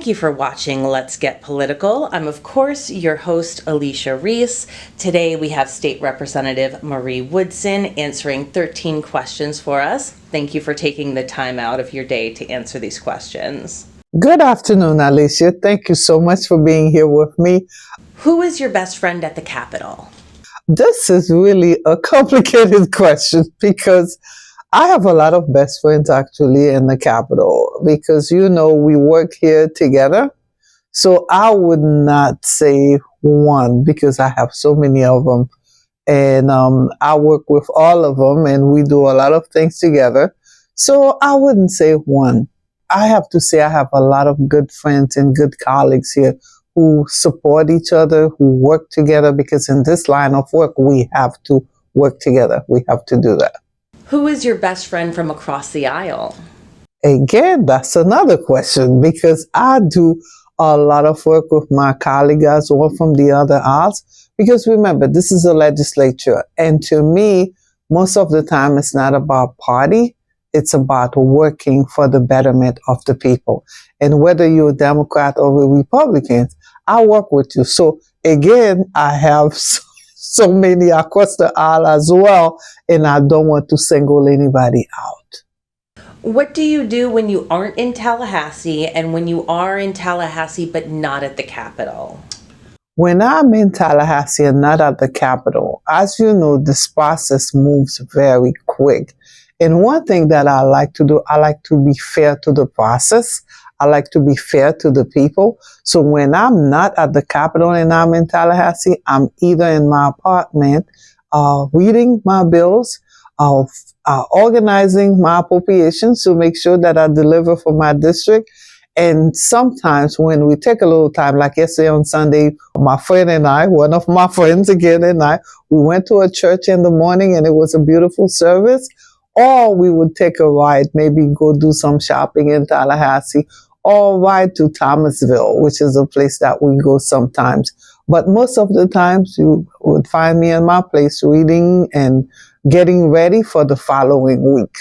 Thank you for watching Let's Get Political. I'm, of course, your host, Alicia Reese. Today we have State Representative Marie Wodson answering 13 questions for us. Thank you for taking the time out of your day to answer these questions. Good afternoon, Alicia. Thank you so much for being here with me. Who is your best friend at the Capitol? This is really a complicated question because I have a lot of best friends actually in the Capitol because, we work here together. So I would not say one because I have so many of them. And I work with all of them and we do a lot of things together. So I wouldn't say one. I have to say I have a lot of good friends and good colleagues here who support each other, who work together, because in this line of work, we have to work together. We have to do that. Who is your best friend from across the aisle? Again, that's another question because I do a lot of work with my colleagues or from the other aisles. Because remember, this is a legislature. And to me, most of the time, it's not about party. It's about working for the betterment of the people. And whether you're a Democrat or a Republican, I work with you. So again, I have so many across the aisle as well, and I don't want to single anybody out. What do you do when you aren't in Tallahassee and when you are in Tallahassee but not at the Capitol? When I'm in Tallahassee and not at the Capitol, as you know, this process moves very quick. And one thing that I like to do, I like to be fair to the process. I like to be fair to the people. So when I'm not at the Capitol and I'm in Tallahassee, I'm either in my apartment, reading my bills, organizing my appropriations to make sure that I deliver for my district. And sometimes when we take a little time, like yesterday on Sunday, my friend and I, one of my friends again and I, we went to a church in the morning and it was a beautiful service. Or we would take a ride, maybe go do some shopping in Tallahassee, or ride to Thomasville, which is a place that we go sometimes. But most of the times you would find me in my place reading and getting ready for the following week.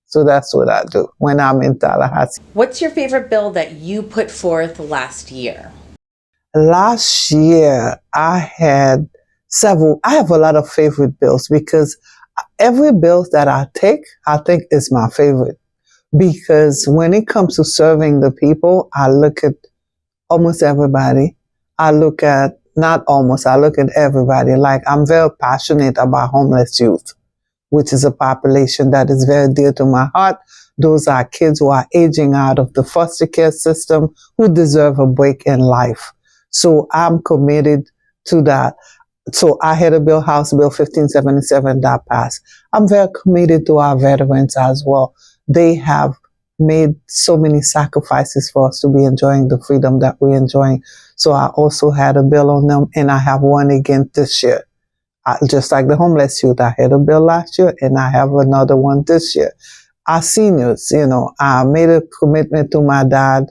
So that's what I do when I'm in Tallahassee. What's your favorite bill that you put forth last year? Last year, I had several. I have a lot of favorite bills because every bill that I think is my favorite. Because when it comes to serving the people, I look at almost everybody. I look at everybody. Like I'm very passionate about homeless youth, which is a population that is very dear to my heart. Those are kids who are aging out of the foster care system who deserve a break in life. So I'm committed to that. So I had a bill, House Bill 1577, that passed. I'm very committed to our veterans as well. They have made so many sacrifices for us to be enjoying the freedom that we're enjoying. So I also had a bill on them, and I have one again this year. Just like the homeless youth, I had a bill last year, and I have another one this year. Our seniors, I made a commitment to my dad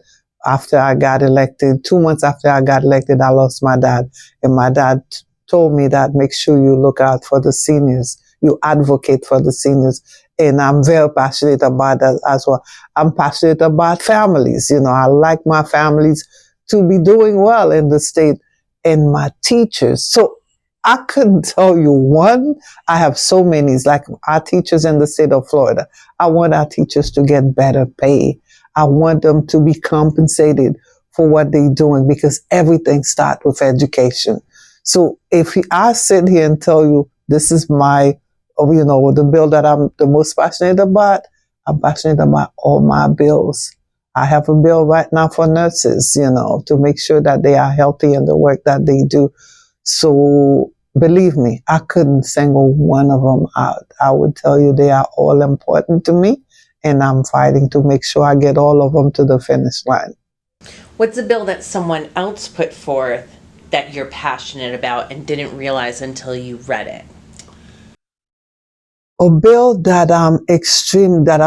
after I got elected. 2 months after I got elected, I lost my dad, and my dad told me that make sure you look out for the seniors, you advocate for the seniors. And I'm very passionate about that as well. I'm passionate about families. I like my families to be doing well in the state, and my teachers. So I couldn't tell you one. I have so many. It's like our teachers in the state of Florida. I want our teachers to get better pay. I want them to be compensated for what they're doing because everything starts with education. So if I sit here and tell you this is my, the bill that I'm the most passionate about, I'm passionate about all my bills. I have a bill right now for nurses, to make sure that they are healthy in the work that they do. So believe me, I couldn't single one of them out. I would tell you they are all important to me, and I'm fighting to make sure I get all of them to the finish line. What's a bill that someone else put forth that you're passionate about and didn't realize until you read it? A bill that I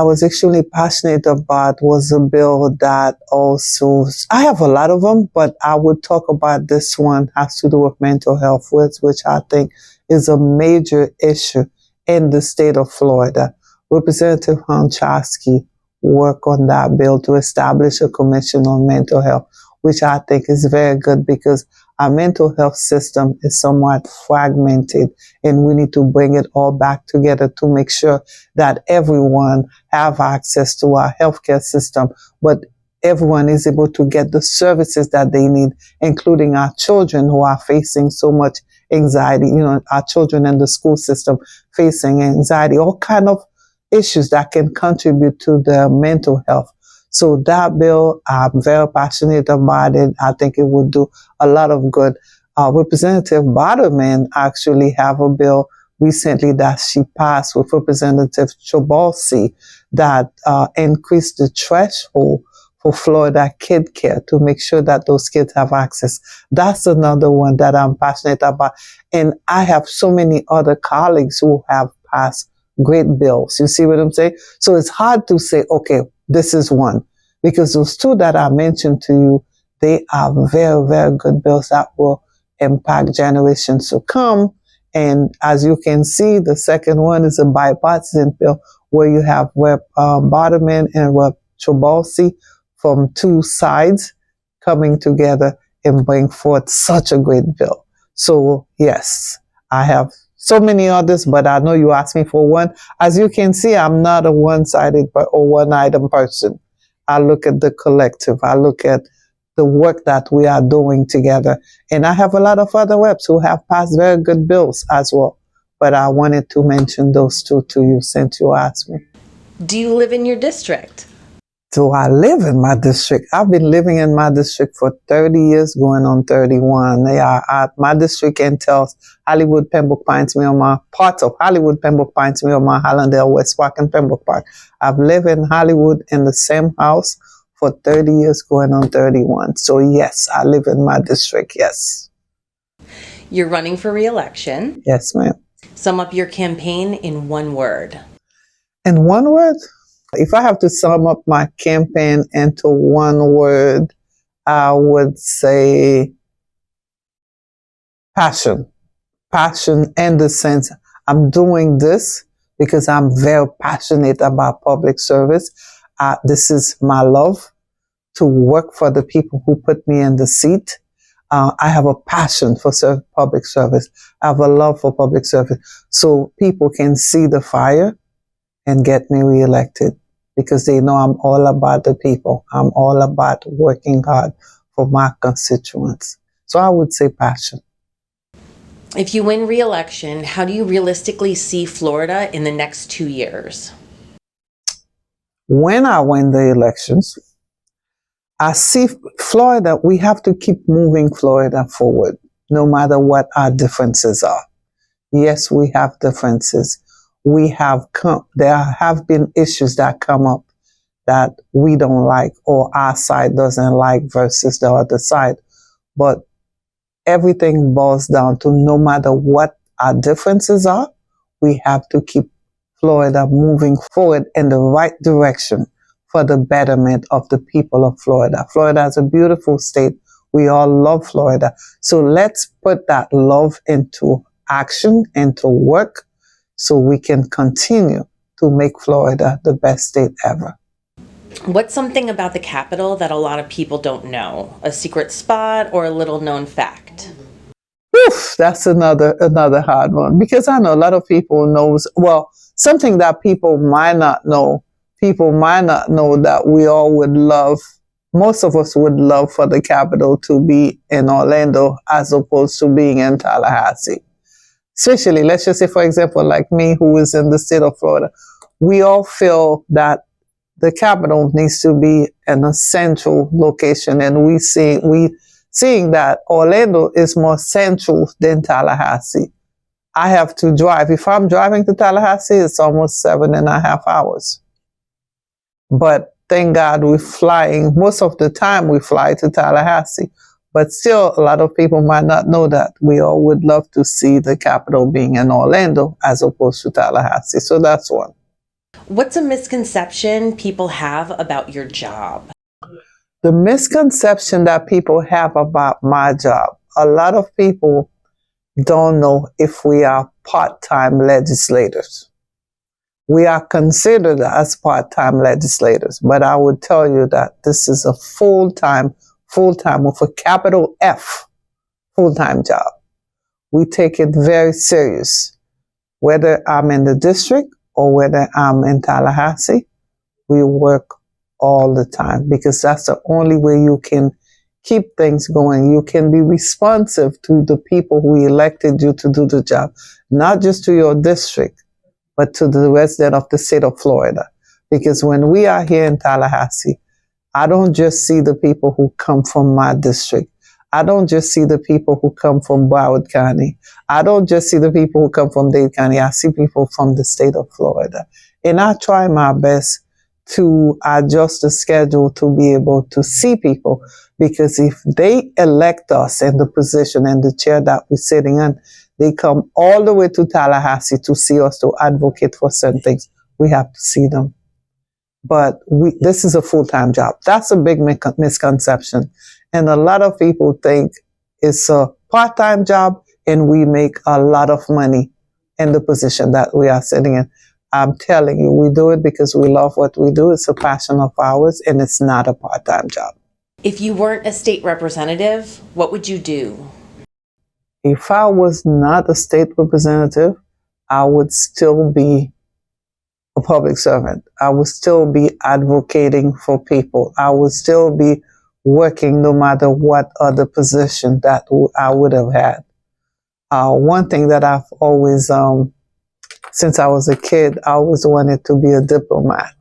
was extremely passionate about was a bill that also, I have a lot of them, but I would talk about this one, has to do with mental health, which I think is a major issue in the state of Florida. Representative Honchowski worked on that bill to establish a commission on mental health. which I think is very good because our mental health system is somewhat fragmented and we need to bring it all back together to make sure that everyone have access to our healthcare system, but everyone is able to get the services that they need, including our children who are facing so much anxiety, our children in the school system facing anxiety, all kind of issues that can contribute to their mental health. So that bill, I'm very passionate about it. I think it would do a lot of good. Representative Botterman actually have a bill recently that she passed with Representative Chobalsi that increased the threshold for Florida kid care to make sure that those kids have access. That's another one that I'm passionate about. And I have so many other colleagues who have passed great bills. You see what I'm saying? So it's hard to say, okay, this is one. Because those two that I mentioned to you, they are very, very good bills that will impact generations to come. And as you can see, the second one is a bipartisan bill where you have Rep. Botterman and Rep. Chobalsi from two sides coming together and bring forth such a great bill. So yes, I have so many others, but I know you asked me for one. As you can see, I'm not a one-sided or one-item person. I look at the collective. I look at the work that we are doing together. And I have a lot of other reps who have passed very good bills as well. But I wanted to mention those two to you since you asked me. Do you live in your district? Do I live in my district? I've been living in my district for 30 years, going on 31. My district entails Hollywood, Pembroke Pines, parts of Hollywood, Pembroke Pines, Hallandale, West Park, and Pembroke Park. I've lived in Hollywood in the same house for 30 years, going on 31. So yes, I live in my district, yes. You're running for re-election. Yes, ma'am. Sum up your campaign in one word. In one word? If I have to sum up my campaign into one word, I would say passion. Passion in the sense I'm doing this because I'm very passionate about public service. This is my love to work for the people who put me in the seat. I have a passion for public service. I have a love for public service. So people can see the fire and get me reelected because they know I'm all about the people. I'm all about working hard for my constituents. So I would say passion. If you win re-election, how do you realistically see Florida in the next 2 years? When I win the elections, I see Florida, we have to keep moving Florida forward, no matter what our differences are. Yes, we have differences. There have been issues that come up that we don't like or our side doesn't like versus the other side. But everything boils down to no matter what our differences are, we have to keep Florida moving forward in the right direction for the betterment of the people of Florida. Florida is a beautiful state. We all love Florida. So let's put that love into action, into work, so we can continue to make Florida the best state ever. What's something about the Capitol that a lot of people don't know? A secret spot or a little known fact? Oof, that's another hard one because I know a lot of people knows, something that people might not know. People might not know that we all would love, most of us would love for the Capitol to be in Orlando as opposed to being in Tallahassee. Especially, let's just say, for example, like me, who is in the state of Florida, we all feel that the Capitol needs to be in a central location, and we seeing that Orlando is more central than Tallahassee. I have to drive. If I'm driving to Tallahassee, it's almost 7.5 hours. But thank God we're flying. Most of the time we fly to Tallahassee. But still, a lot of people might not know that. We all would love to see the Capitol being in Orlando as opposed to Tallahassee. So that's one. What's a misconception people have about your job? The misconception that people have about my job, a lot of people don't know if we are part-time legislators. We are considered as part-time legislators, but I would tell you that this is a full-time, full-time with a capital F, full-time job. We take it very serious. Whether I'm in the district or whether I'm in Tallahassee, we work all the time because that's the only way you can keep things going. You can be responsive to the people who elected you to do the job, not just to your district, but to the resident of the state of Florida. Because when we are here in Tallahassee, I don't just see the people who come from my district. I don't just see the people who come from Broward County. I don't just see the people who come from Dade County. I see people from the state of Florida. And I try my best to adjust the schedule to be able to see people, because if they elect us in the position and the chair that we're sitting in, they come all the way to Tallahassee to see us, to advocate for certain things. We have to see them. But this is a full-time job. That's a big misconception. And a lot of people think it's a part-time job and we make a lot of money in the position that we are sitting in. I'm telling you, we do it because we love what we do. It's a passion of ours, and it's not a part-time job. If you weren't a state representative, what would you do? If I was not a state representative, I would still be a public servant. I would still be advocating for people. I would still be working no matter what other position that I would have had. One thing that I've always, since I was a kid, I always wanted to be a diplomat.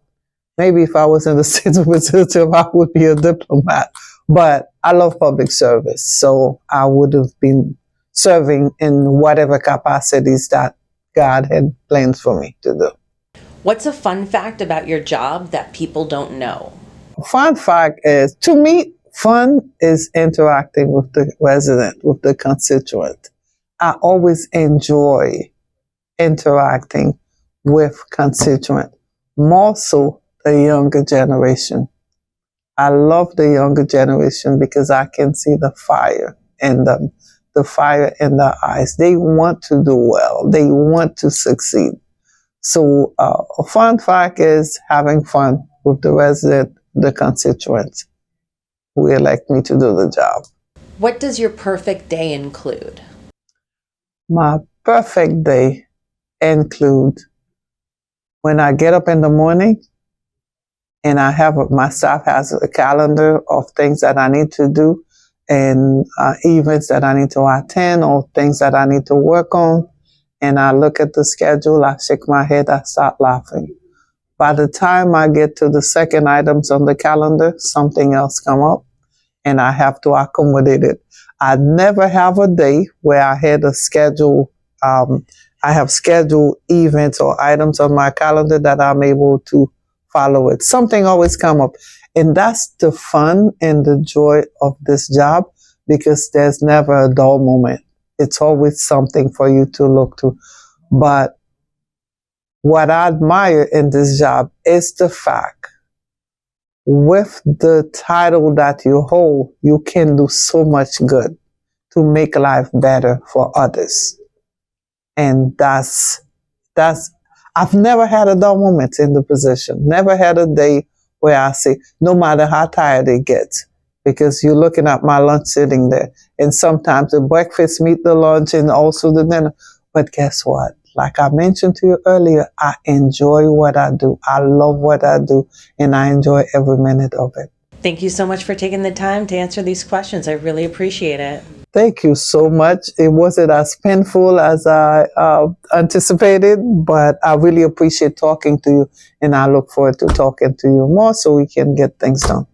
Maybe if I was in the state representative, I would be a diplomat. But I love public service, so I would have been serving in whatever capacities that God had plans for me to do. What's a fun fact about your job that people don't know? Fun fact is, to me, fun is interacting with the resident, with the constituent. I always enjoy interacting with constituent, more so the younger generation. I love the younger generation because I can see the fire in them, the fire in their eyes. They want to do well. They want to succeed. So a fun fact is having fun with the resident, the constituents who elect me to do the job. What does your perfect day include? My perfect day include when I get up in the morning and my staff has a calendar of things that I need to do and events that I need to attend or things that I need to work on. And I look at the schedule, I shake my head, I start laughing. By the time I get to the second items on the calendar, something else come up and I have to accommodate it. I never have a day where I had a schedule, I have scheduled events or items on my calendar that I'm able to follow it. Something always come up. And that's the fun and the joy of this job, because there's never a dull moment. It's always something for you to look to. But what I admire in this job is the fact, with the title that you hold, you can do so much good to make life better for others. And that's, I've never had a dull moment in the position. Never had a day where I say, no matter how tired it gets, because you're looking at my lunch sitting there. And sometimes the breakfast meet the lunch and also the dinner. But guess what? Like I mentioned to you earlier, I enjoy what I do. I love what I do, and I enjoy every minute of it. Thank you so much for taking the time to answer these questions. I really appreciate it. Thank you so much. It wasn't as painful as I anticipated, but I really appreciate talking to you, and I look forward to talking to you more so we can get things done.